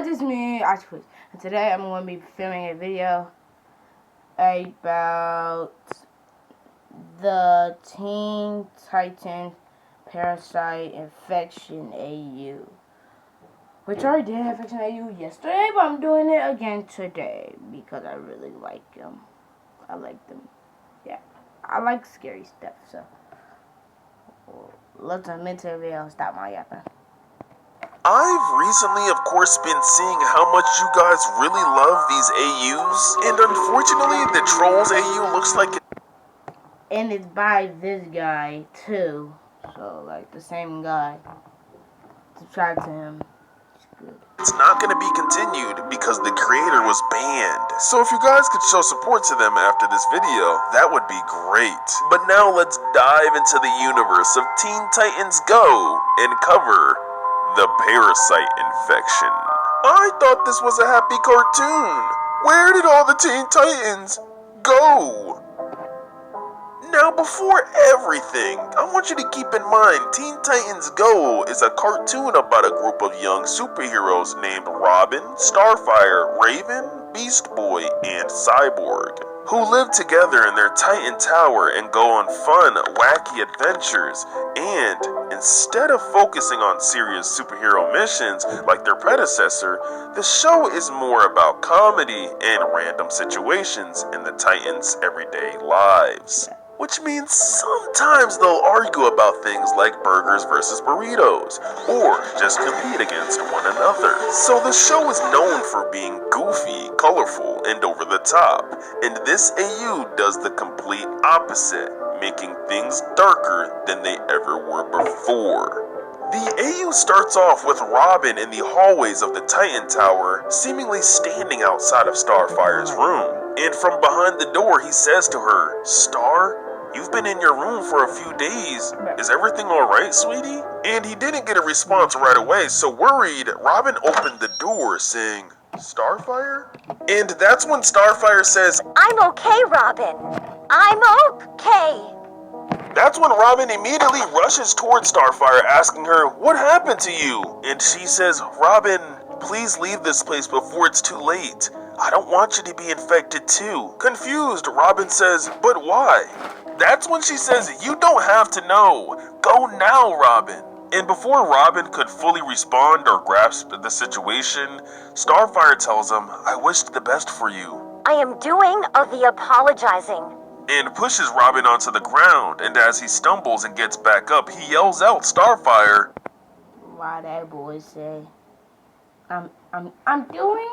guys, it's me, Octopus, and today I'm going to be filming a video about the Teen Titans Parasite Infection AU. Which I already did Infection AU yesterday, but I'm doing it again today because I really like them. I like them. Yeah, I like scary stuff, so let's admit to the video. Stop my yapping. I've recently, of course, been seeing how much you guys really love these AUs, and unfortunately, the Trolls AU looks like and it's by this guy, too. So, like, the same guy. Subscribe to him. It's good. It's not going to be continued because the creator was banned. So if you guys could show support to them after this video, that would be great. But now let's dive into the universe of Teen Titans Go and cover the parasite infection. I thought this was a happy cartoon. Where did all the Teen Titans go? Now, before everything, I want you to keep in mind Teen Titans Go is a cartoon about a group of young superheroes named Robin, Starfire, Raven, Beast Boy, and Cyborg, who live together in their Titan Tower and go on fun, wacky adventures, and instead of focusing on serious superhero missions like their predecessor, the show is more about comedy and random situations in the Titans' everyday lives. Which means sometimes they'll argue about things like burgers versus burritos, or just compete against one another. So the show is known for being goofy, colorful, and over the top, and this AU does the complete opposite, making things darker than they ever were before. The AU starts off with Robin in the hallways of the Titan Tower, seemingly standing outside of Starfire's room. And from behind the door, he says to her, "Star, you've been in your room for a few days. Is everything alright, sweetie?" And he didn't get a response right away, so worried, Robin opened the door saying, "Starfire?" And that's when Starfire says, "I'm okay, Robin. I'm okay." That's when Robin immediately rushes towards Starfire asking her, "What happened to you?" And she says, "Robin, please leave this place before it's too late. I don't want you to be infected too." Confused, Robin says, "But why?" That's when she says, "You don't have to know. Go now, Robin." And before Robin could fully respond or grasp the situation, Starfire tells him, "I wished the best for you." "I am doing the apologizing." And pushes Robin onto the ground, and as he stumbles and gets back up, he yells out, "Starfire!" Why that boy say, I'm doing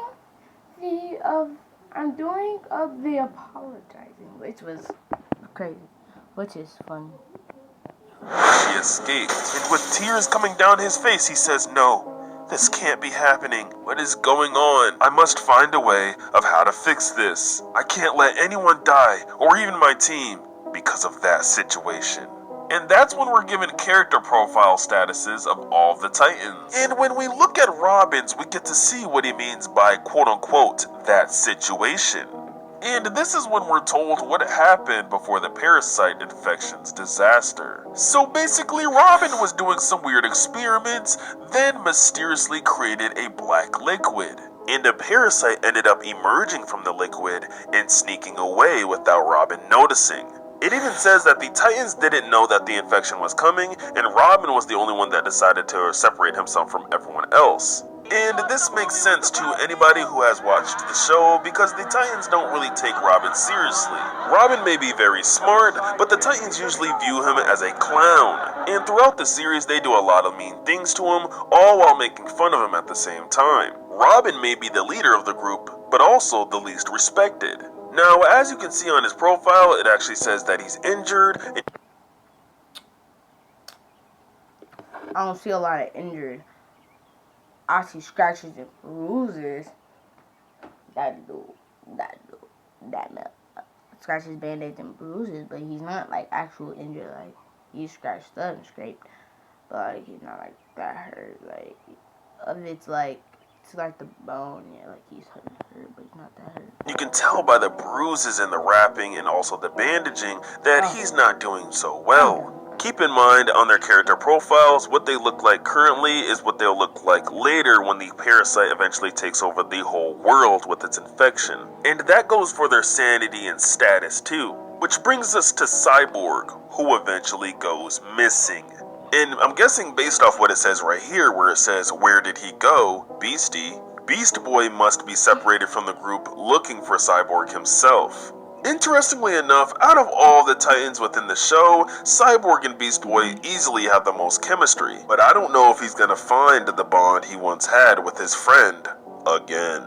the apologizing, which was crazy, which is funny. He escaped, and with tears coming down his face, he says, "No, this can't be happening. What is going on? I must find a way of how to fix this. I can't let anyone die, or even my team, because of that situation." And that's when we're given character profile statuses of all the Titans. And when we look at Robin's, we get to see what he means by quote-unquote, that situation. And this is when we're told what happened before the parasite infection's disaster. So basically, Robin was doing some weird experiments, then mysteriously created a black liquid. And a parasite ended up emerging from the liquid and sneaking away without Robin noticing. It even says that the Titans didn't know that the infection was coming, and Robin was the only one that decided to separate himself from everyone else. And this makes sense to anybody who has watched the show because the Titans don't really take Robin seriously. Robin may be very smart, but the Titans usually view him as a clown. And throughout the series, they do a lot of mean things to him, all while making fun of him at the same time. Robin may be the leader of the group, but also the least respected. Now, as you can see on his profile, it actually says that he's injured. I don't see a lot of injured. I see scratches and bruises. That man. Scratches, band-aids, and bruises, but he's not like actual injured. Like, he's scratched up and scraped, but like, he's not like that hurt. Like, it's like the bone. Yeah, like he's hurt, but he's not that hurt. You can tell by the bruises and the wrapping and also the bandaging that he's not doing so well. Keep in mind, on their character profiles, what they look like currently is what they'll look like later when the parasite eventually takes over the whole world with its infection. And that goes for their sanity and status too. Which brings us to Cyborg, who eventually goes missing. And I'm guessing based off what it says right here, where it says, "Where did he go? Beastie." Beast Boy must be separated from the group looking for Cyborg himself. Interestingly enough, out of all the Titans within the show, Cyborg and Beast Boy easily have the most chemistry, but I don't know if he's gonna find the bond he once had with his friend again.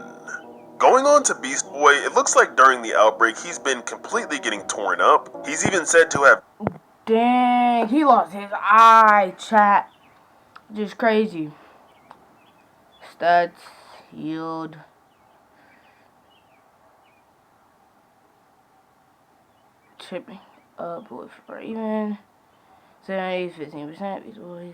Going on to Beast Boy, it looks like during the outbreak he's been completely getting torn up. He's even said to have... Dang, he lost his eye, chat. Just crazy. Stats, healed. Tripping up with Raven. 70, 15%. These boys.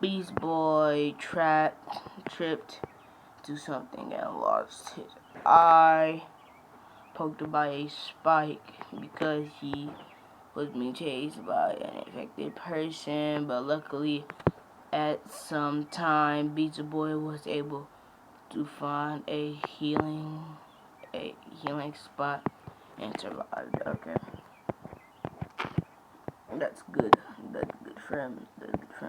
Beast Boy tripped to something and lost his eye. Poked by a spike because he was being chased by an infected person, but luckily at some time Beast Boy was able to find a healing spot and survived. Okay. That's good. That's good for him.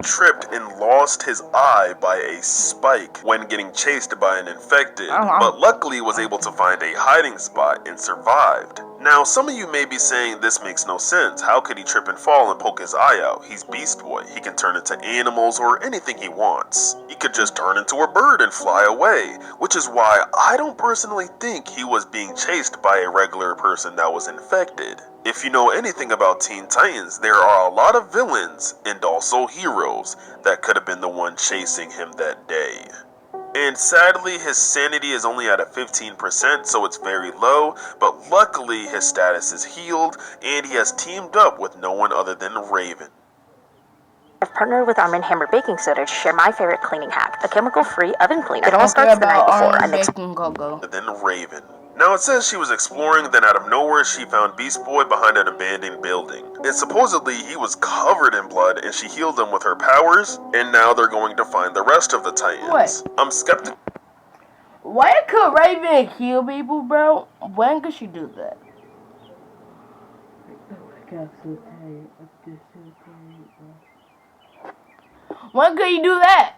Tripped and lost his eye by a spike when getting chased by an infected, but luckily was able to find a hiding spot and survived. Now, some of you may be saying this makes no sense. How could he trip and fall and poke his eye out? He's Beast Boy. He can turn into animals or anything he wants. He could just turn into a bird and fly away, which is why I don't personally think he was being chased by a regular person that was infected. If you know anything about Teen Titans, there are a lot of villains and also heroes that could have been the one chasing him that day. And sadly, his sanity is only at a 15%, so it's very low, but luckily his status is healed, and he has teamed up with no one other than Raven. I've partnered with Arm & Hammer Baking Soda to share my favorite cleaning hack, a chemical-free oven cleaner. It all starts the night before. I mix Then Raven. Now it says she was exploring, then out of nowhere she found Beast Boy behind an abandoned building. And supposedly he was covered in blood and she healed him with her powers, and now they're going to find the rest of the Titans. What? I'm skeptical. Why could Raven heal people, bro? When could she do that? When could you do that?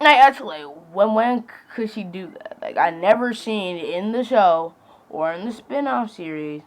Like, actually, when could she do that? Like, I never seen in the show or in the spin-off series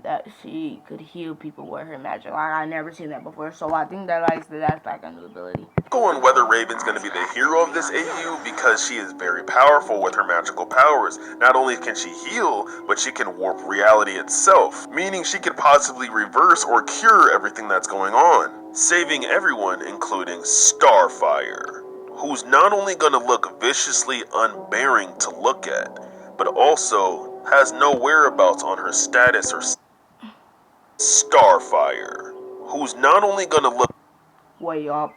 that she could heal people with her magic. Like, I never seen that before, so I think that that's like a new ability. On whether Raven's going to be the hero of this AU because she is very powerful with her magical powers. Not only can she heal, but she can warp reality itself, meaning she could possibly reverse or cure everything that's going on, saving everyone, including Starfire, who's not only going to look viciously unbearing to look at, but also has no whereabouts on her status or Starfire, who's not only going to look... Wait, y'all.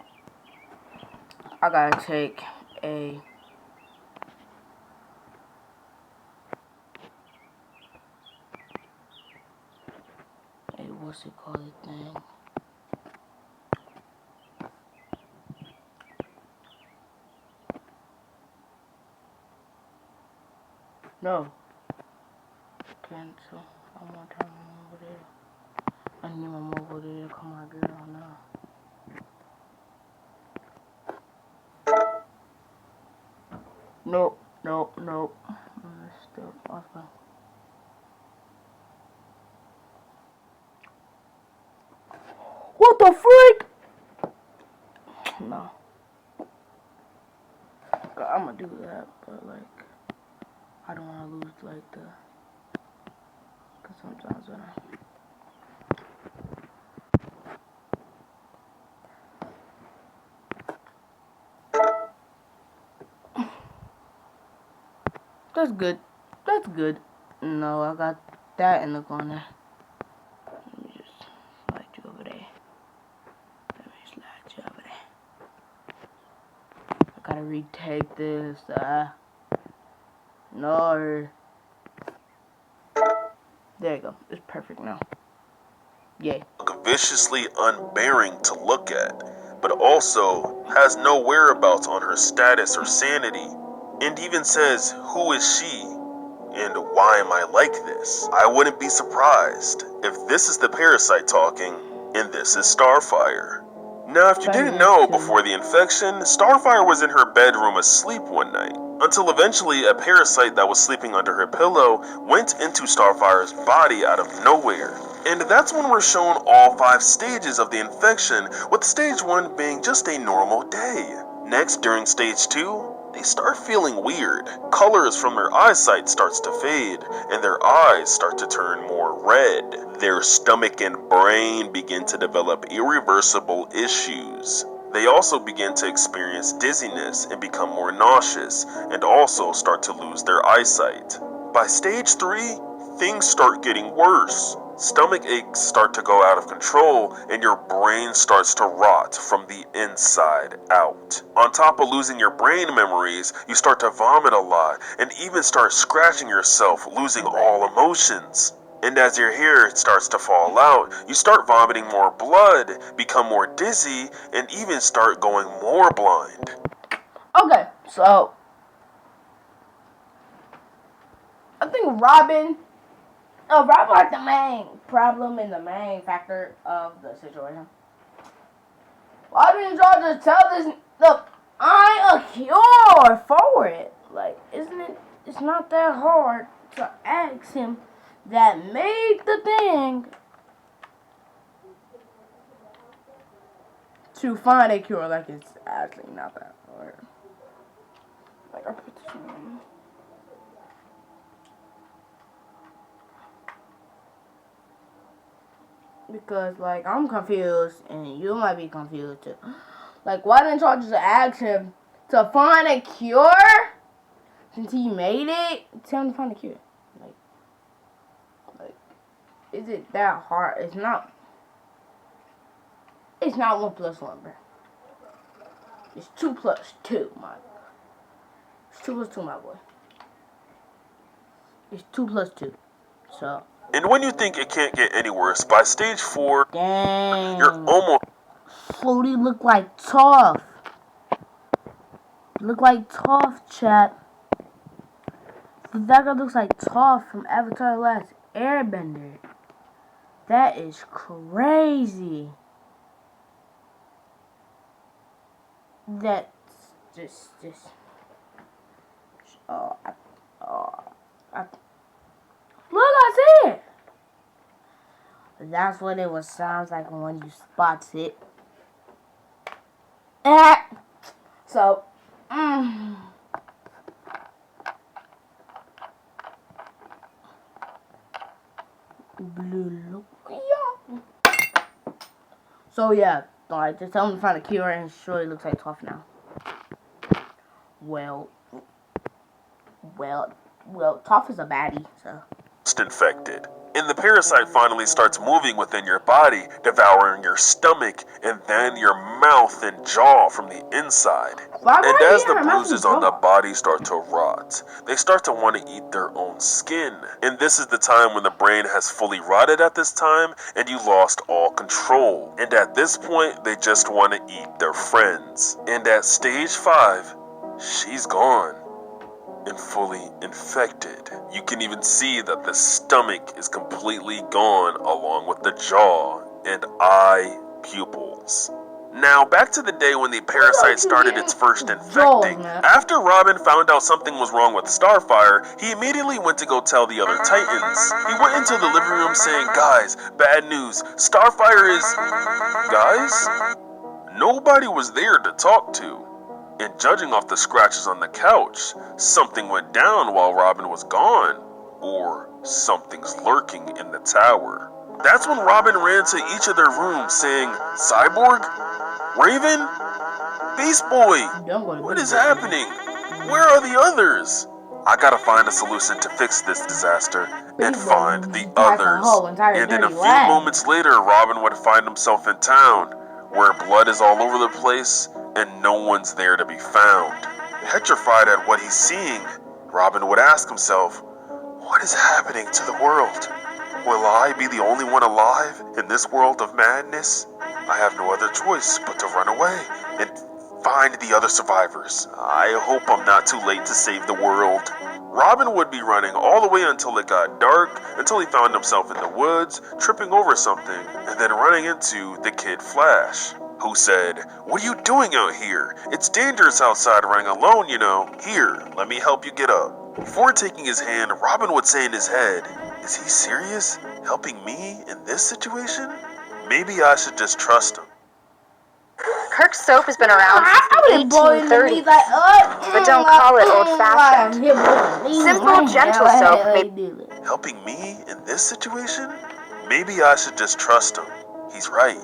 I gotta take a... what's it called thing? No. Cancel. I want to turn my over there. I need my mobile data to come my girl now. Nope. Still awesome. What the freak? No. I'm gonna do that, but like, I don't wanna lose like the, cause sometimes when That's good. No, I got that in the corner. Let me just slide you over there. Let me slide me take this. No. There you go. It's perfect now. Yay. Viciously unbearing to look at, but also has no whereabouts on her status or sanity, and even says, "Who is she? And why am I like this?" I wouldn't be surprised if this is the parasite talking, and this is Starfire. Now, if you didn't know before the infection, Starfire was in her bedroom asleep one night, until eventually a parasite that was sleeping under her pillow went into Starfire's body out of nowhere. And that's when we're shown all 5 stages of the infection, with stage 1 being just a normal day. Next, during stage 2, they start feeling weird. Colors from their eyesight starts to fade, and their eyes start to turn more red. Their stomach and brain begin to develop irreversible issues. They also begin to experience dizziness and become more nauseous, and also start to lose their eyesight. By stage 3, things start getting worse. Stomach aches start to go out of control, and your brain starts to rot from the inside out. On top of losing your brain memories, you start to vomit a lot, and even start scratching yourself, losing all emotions. And as your hair starts to fall out, you start vomiting more blood, become more dizzy, and even start going more blind. Okay, so I think Robin like the main problem and the main factor of the situation. Why didn't y'all just tell this? Look, I'm a cure for it. Like, isn't it? It's not that hard to ask him that made the thing to find a cure. Like, it's actually not that hard. Like, I put this in. Because, like, I'm confused, and you might be confused, too. Like, why didn't y'all just ask him to find a cure? Since he made it, tell him to find a cure. Like, is it that hard? It's not 1 plus 1, bro. It's 2 plus 2, my. It's 2 plus 2, my boy. It's 2 plus 2. So. And when you think it can't get any worse, by stage 4, Dang. you're almost... Floaty look like Toph. Look like Toph, chat. That guy looks like Toph from Avatar: The Last Airbender. That is crazy. That's just. Look, I see it. That's what it was. Sounds like when you spot it. So, So yeah, like just tell him to find a cure, and sure he looks like Toph now. Well, Toph is a baddie, so. Infected. And the parasite finally starts moving within your body, devouring your stomach and then your mouth and jaw from the inside. And as the bruises on the body start to rot, they start to want to eat their own skin. And this is the time when the brain has fully rotted at this time and you lost all control. And at this point, they just want to eat their friends. And at stage 5, she's gone and fully infected. You can even see that the stomach is completely gone along with the jaw and eye pupils. Now, back to the day when the parasite started its first infecting. After Robin found out something was wrong with Starfire, he immediately went to go tell the other Titans. He went into the living room saying, "Guys, bad news. Starfire is..." Guys? Nobody was there to talk to. And judging off the scratches on the couch, something went down while Robin was gone. Or something's lurking in the tower. That's when Robin ran to each of their rooms saying, "Cyborg? Raven? Beast Boy? What is happening? Where are the others? I gotta find a solution to fix this disaster and find the others." And in a few moments later, Robin would find himself in town, where blood is all over the place and no one's there to be found. Petrified at what he's seeing, Robin would ask himself, what is happening to the world? Will I be the only one alive in this world of madness? I have no other choice but to run away and find the other survivors. I hope I'm not too late to save the world. Robin would be running all the way until it got dark, until he found himself in the woods, tripping over something, and then running into the Kid Flash, who said, what are you doing out here? It's dangerous outside running alone, you know. Here, let me help you get up. Before taking his hand, Robin would say in his head, is he serious? Helping me in this situation? Maybe I should just trust him. Kirk's soap has been around since the 1830s, but don't like, call it old-fashioned. Simple, gentle soap Helping me in this situation? Maybe I should just trust him. He's right.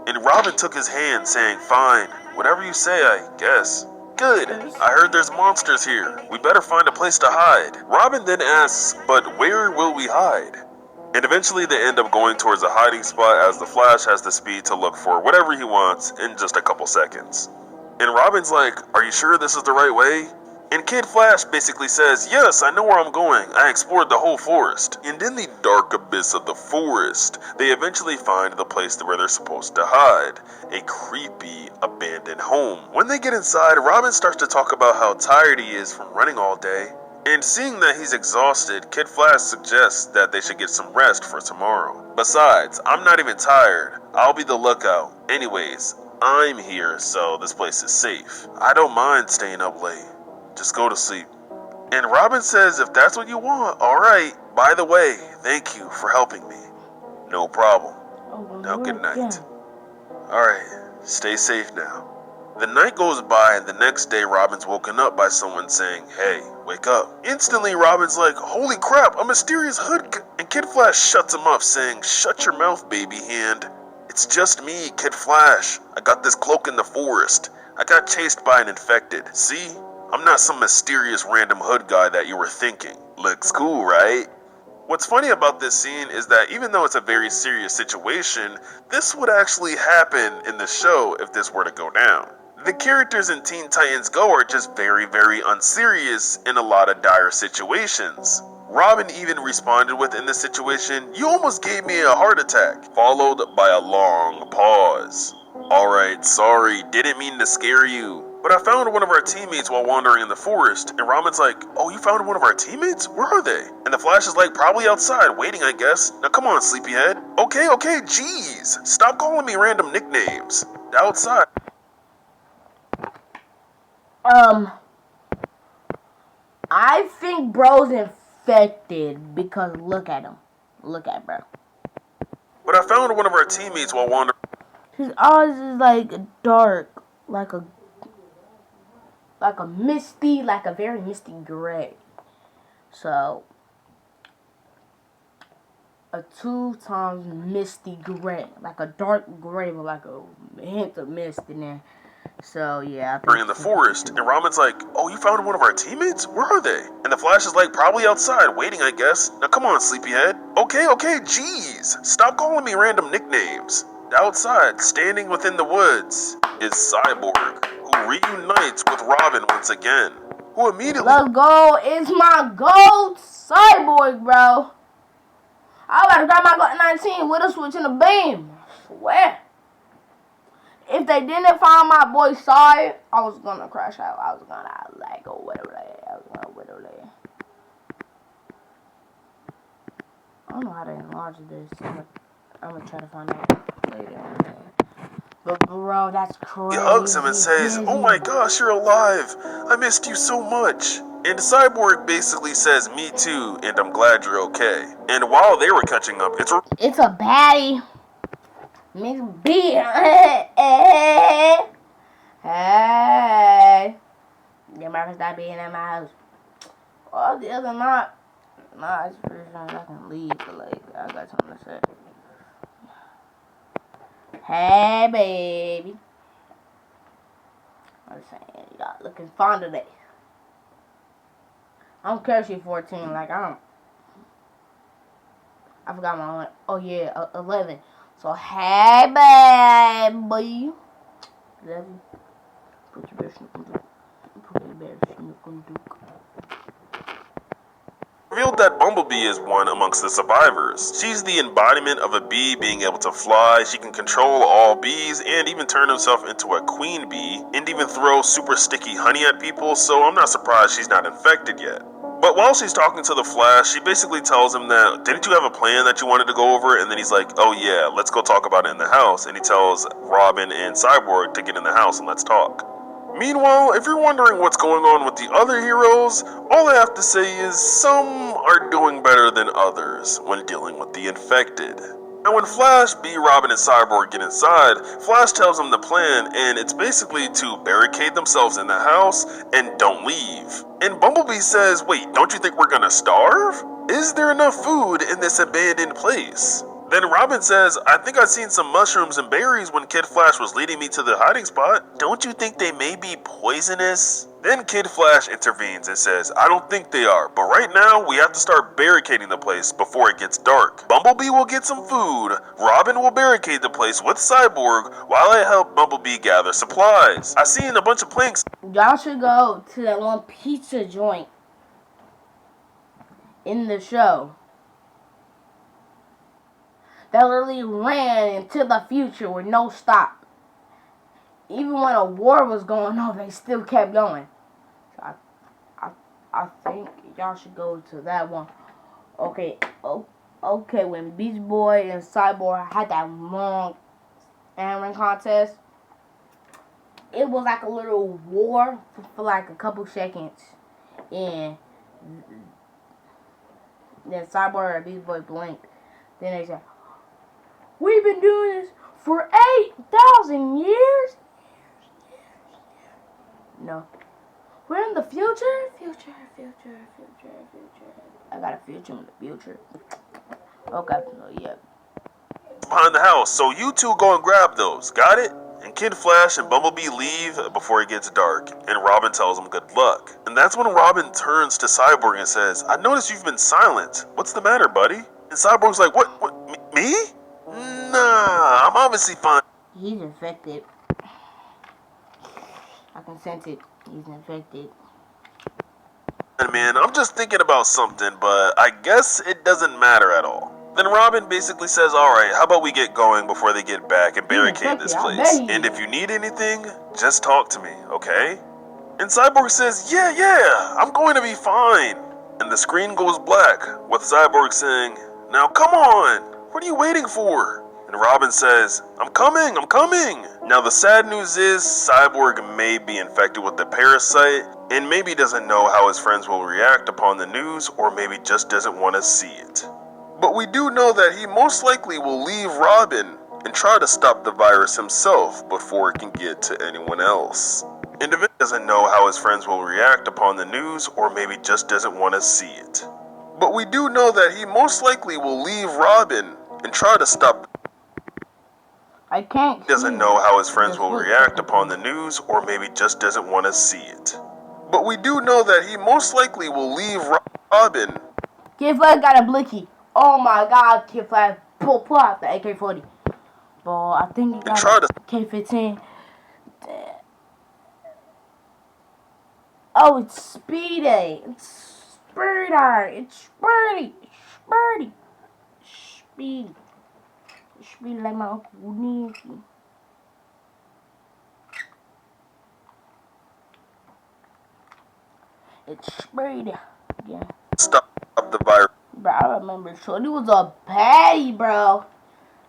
And Robin took his hand, saying, fine, whatever you say, I guess. Good. I heard there's monsters here. We better find a place to hide. Robin then asks, but where will we hide? And eventually they end up going towards a hiding spot as the Flash has the speed to look for whatever he wants in just a couple seconds. And Robin's like, are you sure this is the right way? And Kid Flash basically says, yes, I know where I'm going. I explored the whole forest. And in the dark abyss of the forest, they eventually find the place where they're supposed to hide. A creepy, abandoned home. When they get inside, Robin starts to talk about how tired he is from running all day. And seeing that he's exhausted, Kid Flash suggests that they should get some rest for tomorrow. Besides, I'm not even tired. I'll be the lookout. Anyways, I'm here, so this place is safe. I don't mind staying up late. Just go to sleep. And Robin says, if that's what you want, alright. By the way, thank you for helping me. No problem. Now good night. Alright, stay safe now. The night goes by and the next day Robin's woken up by someone saying, hey, wake up. Instantly Robin's like, holy crap, a mysterious hood. And Kid Flash shuts him up saying, shut your mouth, baby hand. It's just me, Kid Flash. I got this cloak in the forest. I got chased by an infected. See? I'm not some mysterious random hood guy that you were thinking. Looks cool, right? What's funny about this scene is that even though it's a very serious situation, this would actually happen in the show if this were to go down. The characters in Teen Titans Go are just very, very unserious in a lot of dire situations. Robin even responded with in this situation, you almost gave me a heart attack, followed by a long pause. Alright, sorry, didn't mean to scare you. But I found one of our teammates while wandering in the forest, and Robin's like, oh, you found one of our teammates? Where are they? And the Flash is like, probably outside, waiting, I guess. Now come on, sleepyhead. Okay, jeez. Stop calling me random nicknames. Outside. I think bro's infected because look at him. Look at bro. But I found one of our teammates while wandering. His eyes is like dark, like a very misty gray. So, a 2 times misty gray, like a dark gray with like a hint of mist in there. So yeah, in the forest, and Robin's like, oh, you found one of our teammates? Where are they? And the Flash is like, probably outside, waiting, I guess. Now come on, sleepyhead. Okay, jeez. Stop calling me random nicknames. Outside, standing within the woods, is Cyborg, who reunites with Robin once again. Who immediately... Let's go, it's my gold Cyborg, bro. I better grab my Glock 19 with a switch and a beam. I swear. If they didn't find my boy Sai, I was gonna crash out. I was gonna like go whatever I was gonna whatever they. I don't know how to enlarge this. I'm gonna try to find out later. But bro, that's crazy. He hugs him and says, oh my gosh, you're alive. I missed you so much. And Cyborg basically says, me too, and I'm glad you're okay. And while they were catching up, it's a baddie. Miss B. Hey. Your mother's not being in my house. Well, the other not. Nah, it's pretty sure I can leave, but like, I got something to say. Hey, baby. I'm saying, y'all looking fond today. I don't care if she's 14, like, I forgot my one. Oh, yeah, 11. So, hey, baby. Love you. Put your best in the Revealed that Bumblebee is one amongst the survivors. She's the embodiment of a bee being able to fly. She can control all bees and even turn herself into a queen bee and even throw super sticky honey at people, so I'm not surprised she's not infected yet. But while she's talking to the Flash, she basically tells him that, didn't you have a plan that you wanted to go over? And then he's like, oh yeah, let's go talk about it in the house. And he tells Robin and Cyborg to get in the house and let's talk. Meanwhile, if you're wondering what's going on with the other heroes, all I have to say is some are doing better than others when dealing with the infected. And when Flash, Bee, Robin, and Cyborg get inside, Flash tells them the plan, and it's basically to barricade themselves in the house and don't leave. And Bumblebee says, wait, don't you think we're gonna starve? Is there enough food in this abandoned place? Then Robin says, I think I've seen some mushrooms and berries when Kid Flash was leading me to the hiding spot. Don't you think they may be poisonous? Then Kid Flash intervenes and says, I don't think they are, but right now we have to start barricading the place before it gets dark. Bumblebee will get some food, Robin will barricade the place with Cyborg while I help Bumblebee gather supplies. I seen a bunch of planks. Y'all should go to that one pizza joint in the show that literally ran into the future with no stop. Even when a war was going on, they still kept going. So I think y'all should go to that one. Okay, when Beast Boy and Cyborg had that long hammering contest, it was like a little war for like a couple seconds. And then Cyborg and Beast Boy blinked. Then they said, we've been doing this for 8,000 years? No. We're in the future? Future. I got a future in the future. Okay, so yeah. Behind the house, so you two go and grab those, got it? And Kid Flash and Bumblebee leave before it gets dark, and Robin tells them good luck. And that's when Robin turns to Cyborg and says, I noticed you've been silent. What's the matter, buddy? And Cyborg's like, what, me? Nah, I'm obviously fine. He's infected. I can sense it. He's infected. Man, I'm just thinking about something, but I guess it doesn't matter at all. Then Robin basically says, alright, how about we get going before they get back and barricade this place? And if you need anything, just talk to me, okay? And Cyborg says, yeah, I'm going to be fine. And the screen goes black, with Cyborg saying, now come on, what are you waiting for? And Robin says, I'm coming. Now the sad news is Cyborg may be infected with the parasite and maybe doesn't know how his friends will react upon the news, or maybe just doesn't want to see it. But we do know that he most likely will leave Robin and try to stop the virus himself before it can get to anyone else. And if it doesn't know how his friends will react upon the news, or maybe just doesn't want to see it. But we do know that he most likely will leave Robin and try to stop. I can't. Doesn't know how his friends will react upon the news, or maybe just doesn't want to see it. But we do know that he most likely will leave Robin. Kid Flash got a blicky. Oh my God, Kid Flash pull out the AK-40. But I think he got a K-15. Oh, it's Speedy. It's Speedy. It's Speedy. Speedy like my Uncle Nicky. It's Speedy. Yeah. Stop the virus. Bro, I remember Shorty was a baddie, bro.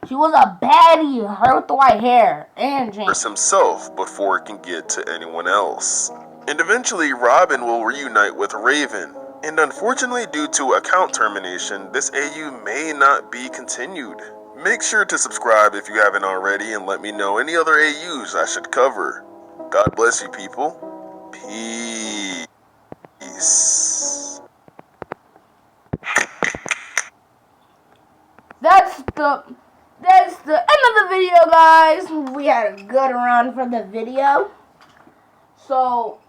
She was a baddie. Her with the white hair and jeans. Himself before it can get to anyone else. And eventually Robin will reunite with Raven. And unfortunately, due to account termination, this AU may not be continued. Make sure to subscribe if you haven't already, and let me know any other AUs I should cover. God bless you, people. Peace. That's the end of the video, guys. We had a good run for the video. So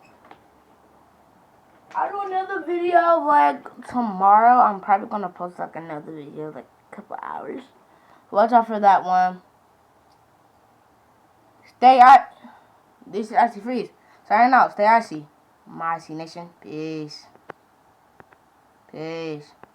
I'll do another video like tomorrow. I'm probably gonna post like another video like a couple hours. Watch out for that one. Stay out. This is Icy Freeze. Signing out. Stay icy. My C Nation. Peace. Peace.